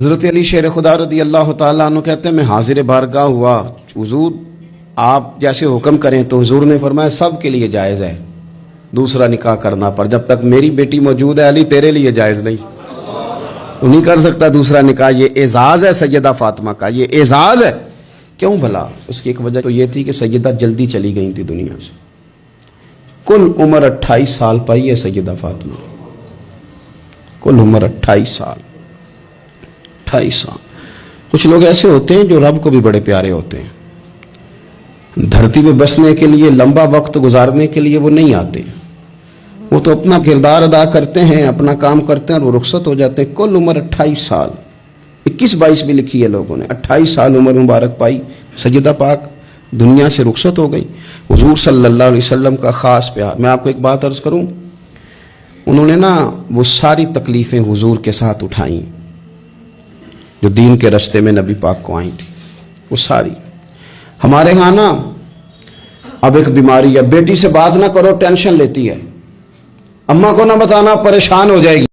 حضرت علی شیر خدا رضی اللہ تعالیٰ عنہ کہتے ہیں میں حاضر بارگاہ ہوا، حضور آپ جیسے حکم کریں، تو حضور نے فرمایا سب کے لیے جائز ہے دوسرا نکاح کرنا، پر جب تک میری بیٹی موجود ہے علی تیرے لیے جائز نہیں، تو نہیں کر سکتا دوسرا نکاح۔ یہ اعزاز ہے سیدہ فاطمہ کا، یہ اعزاز ہے۔ کیوں بھلا؟ اس کی ایک وجہ تو یہ تھی کہ سیدہ جلدی چلی گئی تھی دنیا سے، کل عمر 28 سال پائی ہے سیدہ فاطمہ، کل عمر 28 سال۔ 28 سال۔ کچھ لوگ ایسے ہوتے ہیں جو رب کو بھی بڑے پیارے ہوتے ہیں، دھرتی پہ بسنے کے لیے لمبا وقت گزارنے کے لیے وہ نہیں آتے، وہ تو اپنا کردار ادا کرتے ہیں، اپنا کام کرتے ہیں اور وہ رخصت ہو جاتے ہیں۔ کل عمر 28 سال، 21-22 بھی لکھی ہے لوگوں نے، 28 سال عمر مبارک پائی سیدہ پاک، دنیا سے رخصت ہو گئی۔ حضور صلی اللہ علیہ وسلم کا خاص پیار۔ میں آپ کو ایک بات عرض کروں، انہوں نے نا وہ ساری تکلیفیں حضور کے ساتھ اٹھائیں جو دین کے رستے میں نبی پاک کو آئی تھی، وہ ساری۔ ہمارے ہاں نا اب ایک بیماری ہے، بیٹی سے بات نہ کرو ٹینشن لیتی ہے، اماں کو نہ بتانا پریشان ہو جائے گی۔